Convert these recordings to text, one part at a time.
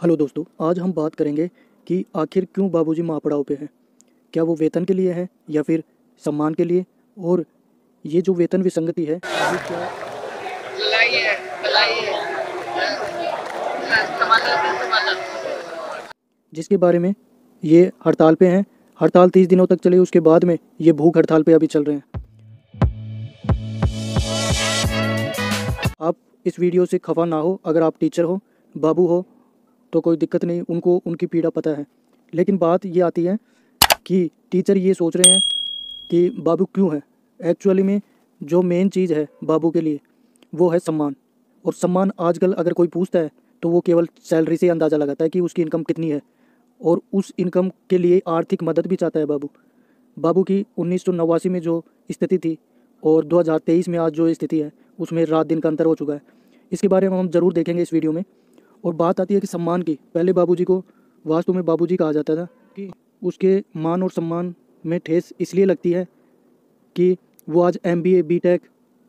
Hello दोस्तों, आज हम बात करेंगे कि आखिर क्यों बाबूजी माँ पड़ाव पे हैं। क्या वो वेतन के लिए है या फिर सम्मान के लिए। और ये जो वेतन विसंगति है ये क्या लाइए लाइए टमाटर जिसके बारे में ये हड़ताल पे हैं। हड़ताल 30 दिनों तक चली, उसके बाद में ये भूख हड़ताल पे अभी चल रहे हैं। आप इस वीडियो से खफा ना हो। अगर आप टीचर हो, बाबू हो, तो कोई दिक्कत नहीं, उनको उनकी पीड़ा पता है। लेकिन बात ये आती है कि टीचर ये सोच रहे हैं कि बाबू क्यों है। एक्चुअली में जो मेन चीज़ है बाबू के लिए वो है सम्मान। और सम्मान आजकल अगर कोई पूछता है तो वो केवल सैलरी से अंदाज़ा लगाता है कि उसकी इनकम कितनी है, और उस इनकम के लिए आर्थिक मदद भी चाहता है बाबू। बाबू की 1989 में जो स्थिति थी और 2023 में आज जो स्थिति है उसमें रात दिन का अंतर हो चुका है। इसके बारे में हम ज़रूर देखेंगे इस वीडियो में। और बात आती है कि सम्मान की। पहले बाबूजी को वास्तव में बाबूजी कहा जाता था कि उसके मान और सम्मान में ठेस इसलिए लगती है कि वो आज MBA BTech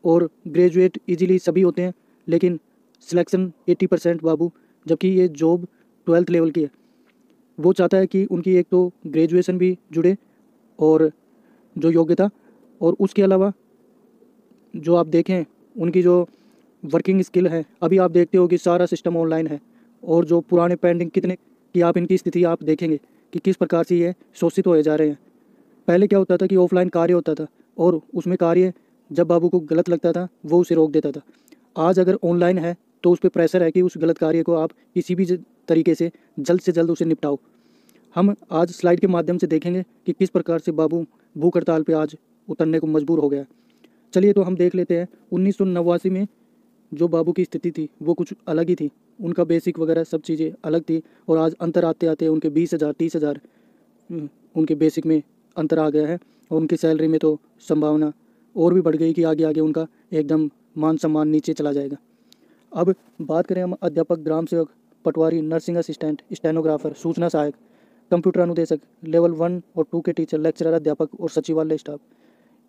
और ग्रेजुएट इजीली सभी होते हैं, लेकिन सिलेक्शन 80% बाबू, जबकि ये जॉब 12th लेवल की है। वो चाहता है कि उनकी एक तो ग्रेजुएशन भी जुड़े और जो योग्यता, और उसके अलावा जो आप देखें उनकी जो वर्किंग स्किल है। अभी आप देखते हो कि सारा सिस्टम ऑनलाइन है, और जो पुराने पेंडिंग कितने की आप इनकी स्थिति आप देखेंगे कि किस प्रकार से ये शोषित होए जा रहे हैं। पहले क्या होता था कि ऑफलाइन कार्य होता था और उसमें कार्य जब बाबू को गलत लगता था वो उसे रोक देता था। आज अगर ऑनलाइन है तो उस पर प्रेशर है कि उस गलत कार्य को आप किसी भी तरीके से जल्द उसे निपटाओ। हम आज स्लाइड के माध्यम से देखेंगे कि किस प्रकार से बाबू भूख हड़ताल पर आज उतरने को मजबूर हो गया। चलिए तो हम देख लेते हैं। 1989 में जो बाबू की स्थिति थी वो कुछ अलग ही थी। उनका बेसिक वगैरह सब चीज़ें अलग थी, और आज अंतर आते आते उनके 20,000 30,000 उनके बेसिक में अंतर आ गया है। और उनकी सैलरी में तो संभावना और भी बढ़ गई कि आगे आगे उनका एकदम मान सम्मान नीचे चला जाएगा। अब बात करें हम अध्यापक, ग्राम सेवक, पटवारी, नर्सिंग असिस्टेंट, स्टेनोग्राफर, सूचना सहायक, कंप्यूटर अनुदेशक, लेवल 1 और 2 के टीचर, लेक्चरर, अध्यापक और सचिवालय स्टाफ,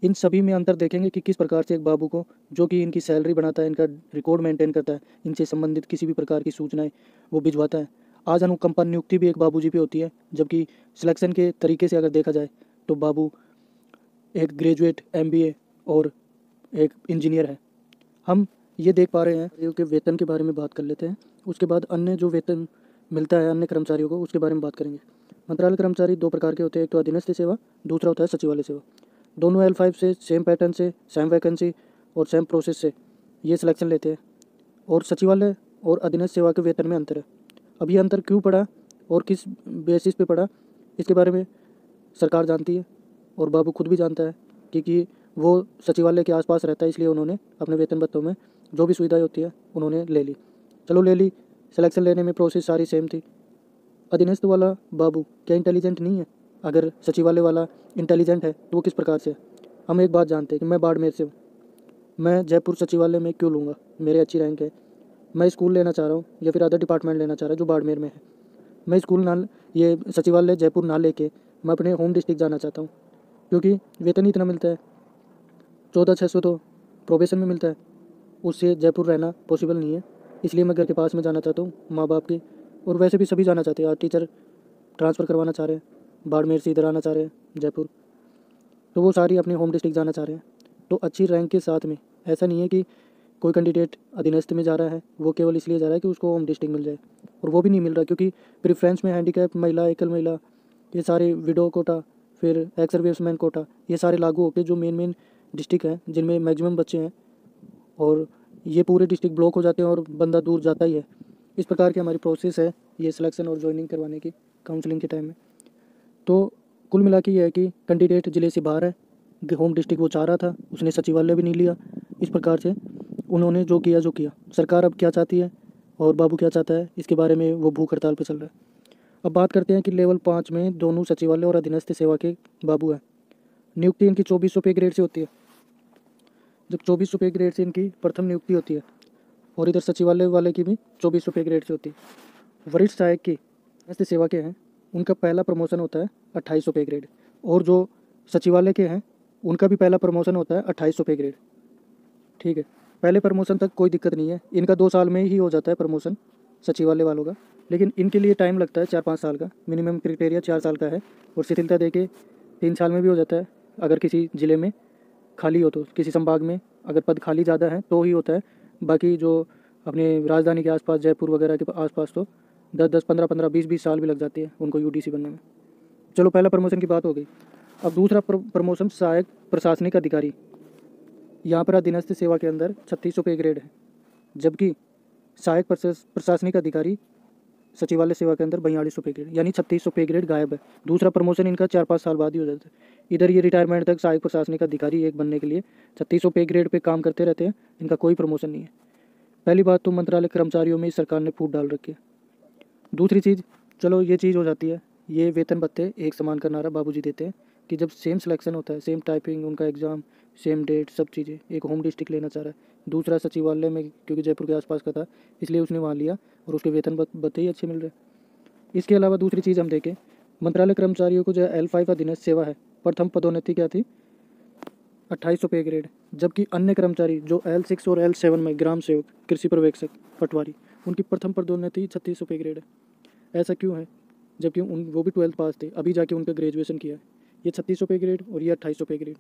इन सभी में अंतर देखेंगे कि किस प्रकार से एक बाबू को, जो कि इनकी सैलरी बनाता है, इनका रिकॉर्ड मेंटेन करता है, इनसे संबंधित किसी भी प्रकार की सूचनाएं वो भिजवाता है। आज अनुकंपा नियुक्ति भी एक बाबूजी पे होती है, जबकि सिलेक्शन के तरीके से अगर देखा जाए तो बाबू एक ग्रेजुएट MBA और एक इंजीनियर है। हम ये देख पा रहे हैं कि वेतन के बारे में बात कर लेते हैं। उसके बाद अन्य जो वेतन मिलता है अन्य कर्मचारियों को, उसके बारे में बात करेंगे। मंत्रालय कर्मचारी दो प्रकार के होते हैं, एक तो अधीनस्थ सेवा, दूसरा होता है सचिवालय सेवा। दोनों L5 से सेम पैटर्न से, सेम वैकेंसी और सेम प्रोसेस से ये सिलेक्शन लेते हैं। और सचिवालय और अधीनस्थ सेवा के वेतन में अंतर है। अब ये अंतर क्यों पड़ा और किस बेसिस पे पड़ा, इसके बारे में सरकार जानती है और बाबू खुद भी जानता है, क्योंकि वो सचिवालय के आसपास रहता है, इसलिए उन्होंने अपने वेतन भत्तों में जो भी सुविधाएं होती है उन्होंने ले ली। चलो ले ली, सिलेक्शन लेने में प्रोसेस सारी सेम थी। अधीनस्थ वाला बाबू क्या इंटेलिजेंट नहीं है? अगर सचिवालय वाला इंटेलिजेंट है तो वो किस प्रकार से है? हम एक बात जानते हैं कि मैं बाड़मेर से हूँ, मैं जयपुर सचिवालय में क्यों लूँगा? मेरे अच्छी रैंक है, मैं स्कूल लेना चाह रहा हूँ या फिर अदर डिपार्टमेंट लेना चाह रहा हूँ जो बाड़मेर में है। मैं स्कूल ना, ये सचिवालय जयपुर ना लेके मैं अपने होम डिस्ट्रिक्ट जाना चाहता हूँ, क्योंकि वेतन ही इतना मिलता है। 14,600 तो प्रोबेशन में मिलता है, उससे जयपुर रहना पॉसिबल नहीं है। इसलिए मैं घर के पास में जाना चाहता हूँ, माँ बाप के। और वैसे भी सभी जाना चाहते हैं, आज टीचर ट्रांसफ़र करवाना चाह रहे हैं, बाड़मेर से इधर आना चाह रहे हैं जयपुर, तो वो सारी अपने होम डिस्ट्रिक्ट जाना चाह रहे हैं। तो अच्छी रैंक के साथ में ऐसा नहीं है कि कोई कैंडिडेट अधीनस्थ में जा रहा है वो केवल इसलिए जा रहा है कि उसको होम डिस्ट्रिक्ट मिल जाए, और वो भी नहीं मिल रहा, क्योंकि प्रेफरेंस में हैंडीकैप महिला, एकल महिला, ये सारे विडो कोटा, फिर एक्स सर्विसमैन कोटा, ये सारे लागू होकर जो मेन डिस्ट्रिक्ट हैं जिनमें मैक्सिमम बच्चे हैं, और ये पूरे डिस्ट्रिक्ट ब्लॉक हो जाते हैं और बंदा दूर जाता ही है। इस प्रकार की हमारी प्रोसेस है ये सिलेक्शन और ज्वाइनिंग करवाने की काउंसलिंग के टाइम में। तो कुल मिला के ये है कि कैंडिडेट ज़िले से बाहर है, होम डिस्ट्रिक्ट वो चाह रहा था, उसने सचिवालय भी नहीं लिया। इस प्रकार से उन्होंने जो किया। सरकार अब क्या चाहती है और बाबू क्या चाहता है, इसके बारे में वो भूख हड़ताल पर चल रहा है। अब बात करते हैं कि लेवल 5 में दोनों सचिवालय और अधीनस्थ सेवा के बाबू हैं। नियुक्ति इनकी 2400 पे ग्रेड से होती है। जब 2400 पे ग्रेड से इनकी प्रथम नियुक्ति होती है, और इधर सचिवालय वाले की भी 2400 पे ग्रेड से होती है। वरिष्ठ सहायक की अधीनस्थ सेवा के हैं, उनका पहला प्रमोशन होता है 2800 पे ग्रेड, और जो सचिवालय के हैं उनका भी पहला प्रमोशन होता है 2800 पे ग्रेड। ठीक है, पहले प्रमोशन तक कोई दिक्कत नहीं है, इनका 2 साल में ही हो जाता है प्रमोशन सचिवालय वालों का। लेकिन इनके लिए टाइम लगता है 4-5 साल का। मिनिमम क्राइटेरिया 4 साल का है और शिथिलता दे के 3 साल में भी हो जाता है। अगर किसी ज़िले में खाली हो तो, किसी संभाग में अगर पद खाली ज़्यादा है तो ही होता है। बाकी जो अपने राजधानी के आसपास, जयपुर वगैरह के आसपास, तो 10-10, 15-15, 20-20 साल भी लग जाती है उनको यूडीसी बनने में। चलो, पहला प्रमोशन की बात हो गई। अब दूसरा प्रमोशन सहायक प्रशासनिक अधिकारी। यहाँ पर अधीनस्थ सेवा के अंदर 3600 पे ग्रेड है, जबकि सहायक प्रशासनिक अधिकारी सचिवालय सेवा के अंदर 4200 पे ग्रेड, यानी 3600 पे ग्रेड गायब है। दूसरा प्रमोशन इनका 4-5 साल बाद ही हो जाता है। इधर ये रिटायरमेंट तक सहायक प्रशासनिक अधिकारी एक बनने के लिए 3600 पे ग्रेड पे काम करते रहते हैं, इनका कोई प्रमोशन नहीं है। पहली बात तो मंत्रालय कर्मचारियों में सरकार ने फूट डाल रखी है। दूसरी चीज़, चलो ये चीज़ हो जाती है, ये वेतन भत्ते एक समान का नारा बाबूजी देते हैं कि जब सेम सिलेक्शन होता है, सेम टाइपिंग, उनका एग्ज़ाम, सेम डेट, सब चीज़ें, एक होम डिस्ट्रिक्ट लेना चाह रहा है, दूसरा सचिवालय में, क्योंकि जयपुर के आसपास का था इसलिए उसने वहाँ लिया और उसके वेतन भत्ते ही अच्छे मिल रहे हैं। इसके अलावा दूसरी चीज़ हम देखें, मंत्रालय कर्मचारियों को जो L5 अधीनस्थ सेवा है, प्रथम पदोन्नति क्या थी? 2800 पे ग्रेड, जबकि अन्य कर्मचारी जो L6 और L7 में ग्राम सेवक, कृषि पर्यवेक्षक, पटवारी, उनकी प्रथम पदोन्नति 3600 पे ग्रेड है। ऐसा क्यों है? जबकि वो भी 12th पास थे, अभी जाके उनका ग्रेजुएशन किया है। ये 3600 पे ग्रेड और ये 2800 पे ग्रेड।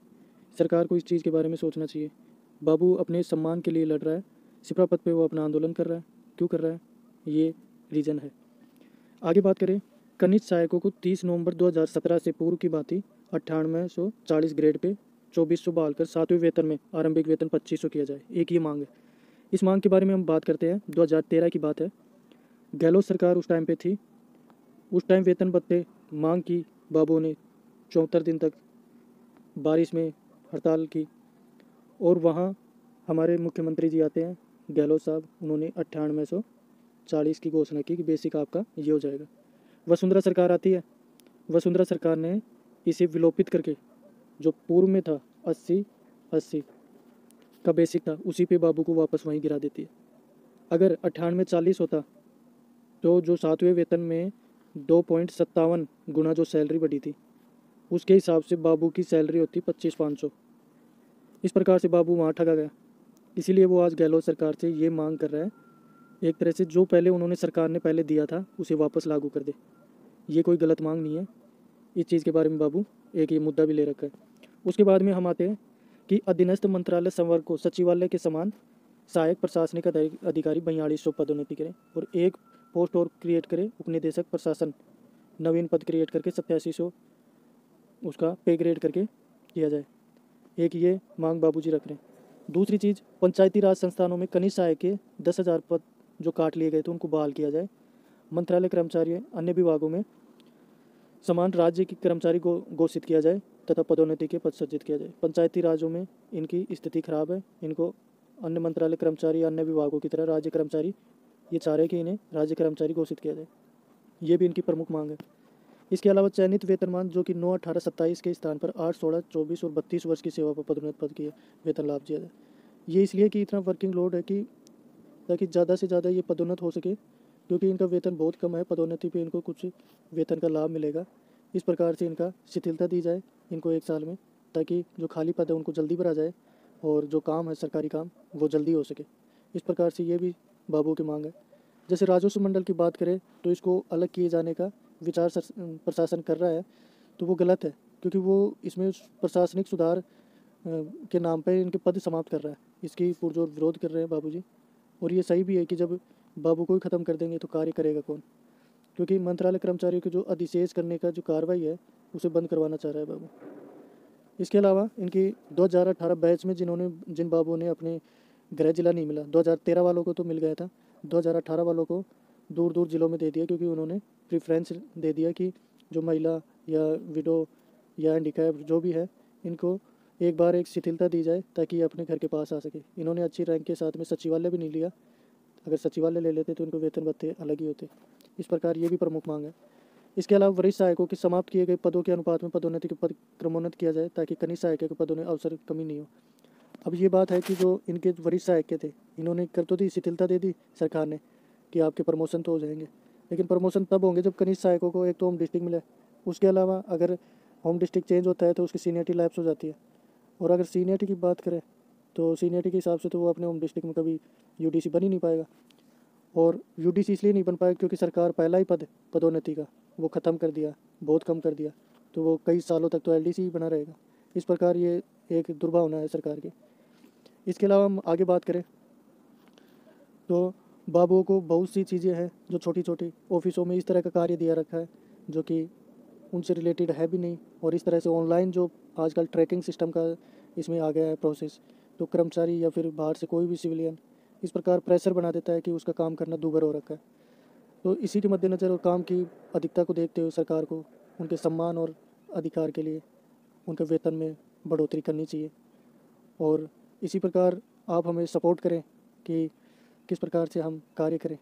सरकार को इस चीज़ के बारे में सोचना चाहिए। बाबू अपने सम्मान के लिए लड़ रहा है, सिपरा पद पे वो अपना आंदोलन कर रहा है। क्यों कर रहा है? ये रीज़न है। आगे बात करें, कनिष्ठ सहायकों को 30 नवंबर 2017 से पूर्व की भांति 9840 ग्रेड पे 2400 बहाल कर 7वें वेतन में आरंभिक वेतन 2500 किया जाए। एक ये मांग है। इस मांग के बारे में हम बात करते हैं। 2013 की बात है, गहलोत सरकार उस टाइम पे थी। उस टाइम वेतन भत्ते मांग की बाबू ने 74 दिन तक बारिश में हड़ताल की और वहाँ हमारे मुख्यमंत्री जी आते हैं, गहलोत साहब, उन्होंने 9840 की घोषणा की कि बेसिक आपका ये हो जाएगा। वसुंधरा सरकार आती है, वसुंधरा सरकार ने इसे विलोपित करके जो पूर्व में था 80-80 का बेसिक था, उसी पे बाबू को वापस वहीं गिरा देती है। अगर 9840 होता तो जो 7वें वेतन में 2.57 गुना जो सैलरी बढ़ी थी, उसके हिसाब से बाबू की सैलरी होती 25,500। इस प्रकार से बाबू वहाँ ठगा गया। इसीलिए वो आज गहलोत सरकार से ये मांग कर रहा है, एक तरह से जो पहले उन्होंने सरकार ने पहले दिया था उसे वापस लागू कर दे। ये कोई गलत मांग नहीं है। इस चीज़ के बारे में बाबू एक ये मुद्दा भी ले रखा है। उसके बाद में हम आते हैं कि अधीनस्थ मंत्रालय संवर्ग को सचिवालय के समान सहायक प्रशासनिक अधिकारी 4200 पदोन्नति करें और एक पोस्ट और क्रिएट करें, उपनिदेशक प्रशासन, नवीन पद क्रिएट करके 8700 उसका पे ग्रेड करके किया जाए। एक ये मांग बाबूजी रख रहे हैं। दूसरी चीज़, पंचायती राज संस्थानों में कनिष्ठ सहायक के 10,000 पद जो काट लिए गए थे उनको बहाल किया जाए। मंत्रालय कर्मचारी अन्य विभागों में समान राज्य के कर्मचारी को घोषित किया जाए तथा पदोन्नति के पद सृजित किया जाए। पंचायती राज्यों में इनकी स्थिति खराब है, इनको अन्य मंत्रालय कर्मचारी, अन्य विभागों की तरह राज्य कर्मचारी, ये चाह रहे कि इन्हें राज्य कर्मचारी घोषित किया जाए। ये भी इनकी प्रमुख मांग है। इसके अलावा चयनित वेतनमान जो कि 9, 18, 27 के स्थान पर 8, 16, 24 और 32 वर्ष की सेवा पर पदोन्नत पद की वेतन लाभ दिया जाए। ये इसलिए कि इतना वर्किंग लोड है कि ताकि ज़्यादा से ज़्यादा ये पदोन्नत हो सके, क्योंकि इनका वेतन बहुत कम है। पदोन्नति पे इनको कुछ वेतन का लाभ मिलेगा। इस प्रकार से इनका शिथिलता दी जाए इनको 1 साल में, ताकि जो खाली पद है उनको जल्दी भरा जाए और जो काम है सरकारी काम वो जल्दी हो सके। इस प्रकार से ये भी बाबू की मांग है। जैसे राजस्व मंडल की बात करें तो इसको अलग किए जाने का विचार प्रशासन कर रहा है, तो वो गलत है, क्योंकि वो इसमें प्रशासनिक सुधार के नाम पर इनके पद समाप्त कर रहा है। इसकी पुरजोर विरोध कर रहे हैं बाबूजी। और ये सही भी है कि जब बाबू को ही ख़त्म कर देंगे तो कार्य करेगा कौन? क्योंकि मंत्रालय कर्मचारियों के जो अधिशेष करने का जो कार्रवाई है उसे बंद करवाना चाह रहा है बाबू। इसके अलावा इनकी 2018 बैच में जिन बाबू ने अपने गृह जिला नहीं मिला, 2013 वालों को तो मिल गया था, 2018 वालों को दूर दूर जिलों में दे दिया, क्योंकि उन्होंने प्रेफरेंस दे दिया कि जो महिला या विडो या हैंडीकैप जो भी है, इनको एक बार एक शिथिलता दी जाए ताकि ये अपने घर के पास आ सके। इन्होंने अच्छी रैंक के साथ में सचिवालय भी नहीं लिया। अगर सचिवालय ले लेते तो इनको वेतन भत्ते अलग ही होते। इस प्रकार ये भी प्रमुख मांग है। इसके अलावा वरिष्ठ सहायकों के समाप्त किए गए पदों के अनुपात में पदोन्नति के पद क्रमोन्नत किया जाए, ताकि कनिष्ठ सहायकों के पदों में अवसर कमी नहीं हो। अब ये बात है कि जो इनके वरिष्ठ सहायक के थे, इन्होंने कर तो दी, शिथिलता दे दी सरकार ने कि आपके प्रमोशन तो हो जाएंगे, लेकिन प्रमोशन तब होंगे जब कनिष्ठ सहायकों को एक तो होम डिस्ट्रिक्ट मिले। उसके अलावा अगर होम डिस्ट्रिक्ट चेंज होता है तो उसकी सीनियरिटी लैप्स हो जाती है। और अगर सीनियरिटी की बात करें तो सीनियरिटी के हिसाब से तो वो अपने होम डिस्ट्रिक्ट में कभी यूडीसी बन ही नहीं पाएगा। और यूडीसी इसलिए नहीं बन पाया क्योंकि सरकार पहला ही पद पदोन्नति का वो ख़त्म कर दिया, बहुत कम कर दिया, तो वो कई सालों तक तो एलडीसी ही बना रहेगा। इस प्रकार ये एक दुर्भावना है सरकार की। इसके अलावा हम आगे बात करें तो बाबुओं को बहुत सी चीज़ें हैं जो छोटी छोटी ऑफिसों में इस तरह का कार्य दिया रखा है जो कि उनसे रिलेटेड है भी नहीं, और इस तरह से ऑनलाइन जो आजकल ट्रैकिंग सिस्टम का इसमें आ गया है प्रोसेस, तो कर्मचारी या फिर बाहर से कोई भी सिविलियन इस प्रकार प्रेशर बना देता है कि उसका काम करना दूभर हो रखा है। तो इसी के मद्देनज़र और काम की अधिकता को देखते हुए सरकार को उनके सम्मान और अधिकार के लिए उनके वेतन में बढ़ोतरी करनी चाहिए। और इसी प्रकार आप हमें सपोर्ट करें कि किस प्रकार से हम कार्य करें।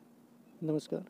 नमस्कार।